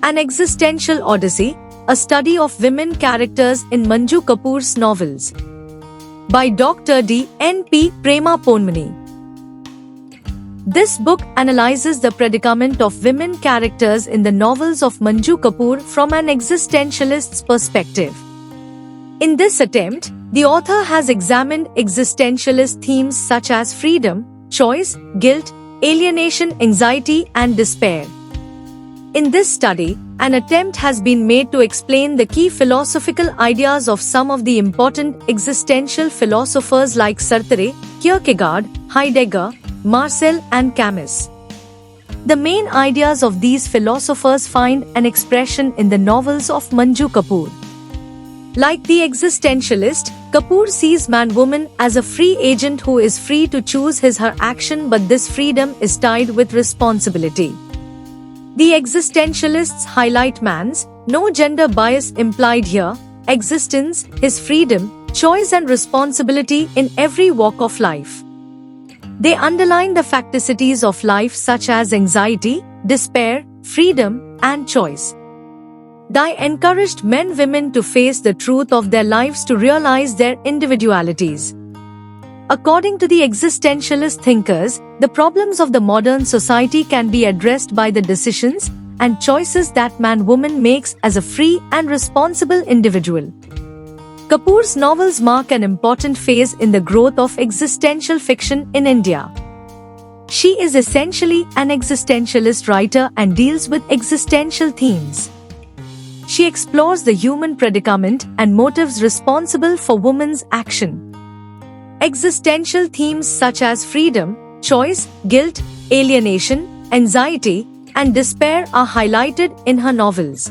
An Existential Odyssey, a study of women characters in Manju Kapoor's novels. By Dr. D. N. P. Prema Ponmani. This book analyzes the predicament of women characters in the novels of Manju Kapoor from an existentialist's perspective. In this attempt, the author has examined existentialist themes such as freedom, choice, guilt, alienation, anxiety, and despair. In this study, an attempt has been made to explain the key philosophical ideas of some of the important existential philosophers like Sartre, Kierkegaard, Heidegger, Marcel, and Camus. The main ideas of these philosophers find an expression in the novels of Manju Kapoor. Like the existentialist, Kapoor sees man-woman as a free agent who is free to choose his/her action, but this freedom is tied with responsibility. The existentialists highlight man's, no gender bias implied here, existence, his freedom, choice and responsibility in every walk of life. They underline the facticities of life such as anxiety, despair, freedom, and choice. They encouraged men-women to face the truth of their lives to realize their individualities. According to the existentialist thinkers, the problems of the modern society can be addressed by the decisions and choices that man-woman makes as a free and responsible individual. Kapoor's novels mark an important phase in the growth of existential fiction in India. She is essentially an existentialist writer and deals with existential themes. She explores the human predicament and motives responsible for women's action. Existential themes such as freedom, choice, guilt, alienation, anxiety, and despair are highlighted in her novels.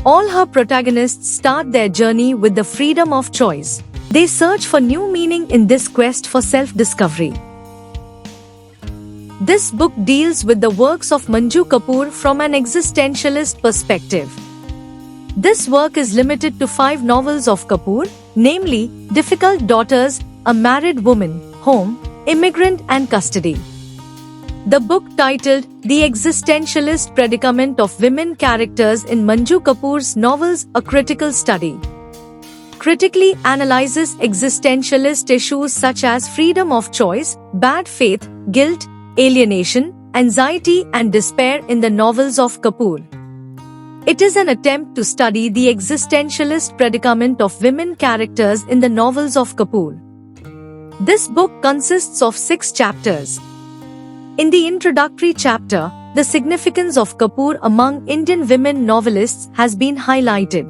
All her protagonists start their journey with the freedom of choice. They search for new meaning in this quest for self-discovery. This book deals with the works of Manju Kapoor from an existentialist perspective. This work is limited to 5 novels of Kapoor, namely, Difficult Daughters, A Married Woman, Home, Immigrant and Custody. The book titled The Existentialist Predicament of Women Characters in Manju Kapoor's Novels, A Critical Study, critically analyzes existentialist issues such as freedom of choice, bad faith, guilt, alienation, anxiety and despair in the novels of Kapoor. It is an attempt to study the existentialist predicament of women characters in the novels of Kapoor. This book consists of 6 chapters. In the introductory chapter, the significance of Kapoor among Indian women novelists has been highlighted.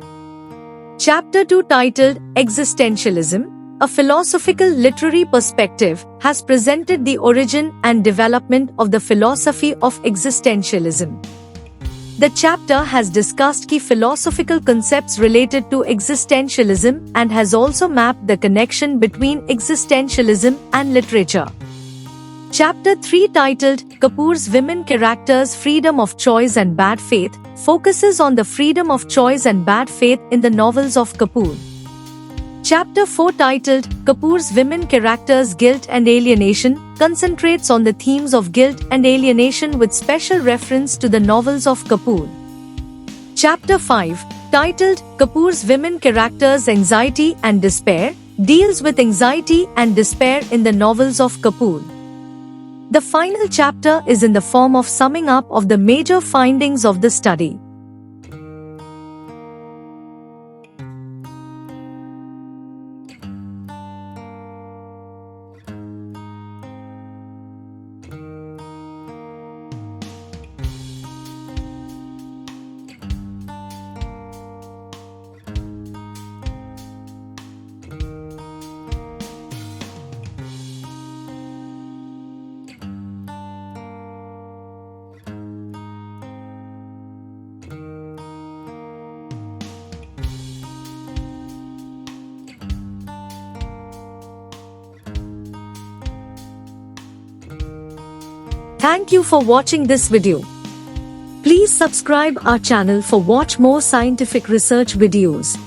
Chapter 2, titled Existentialism, a philosophical literary perspective, has presented the origin and development of the philosophy of existentialism. The chapter has discussed key philosophical concepts related to existentialism and has also mapped the connection between existentialism and literature. Chapter 3, titled Kapoor's Women Characters, Freedom of Choice and Bad Faith, focuses on the freedom of choice and bad faith in the novels of Kapoor. Chapter 4, titled Kapoor's Women Characters, Guilt and Alienation, concentrates on the themes of guilt and alienation with special reference to the novels of Kapoor. Chapter 5, titled Kapoor's Women Characters, Anxiety and Despair, deals with anxiety and despair in the novels of Kapoor. The final chapter is in the form of summing up of the major findings of the study. Thank you for watching this video. Please subscribe our channel for watch more scientific research videos.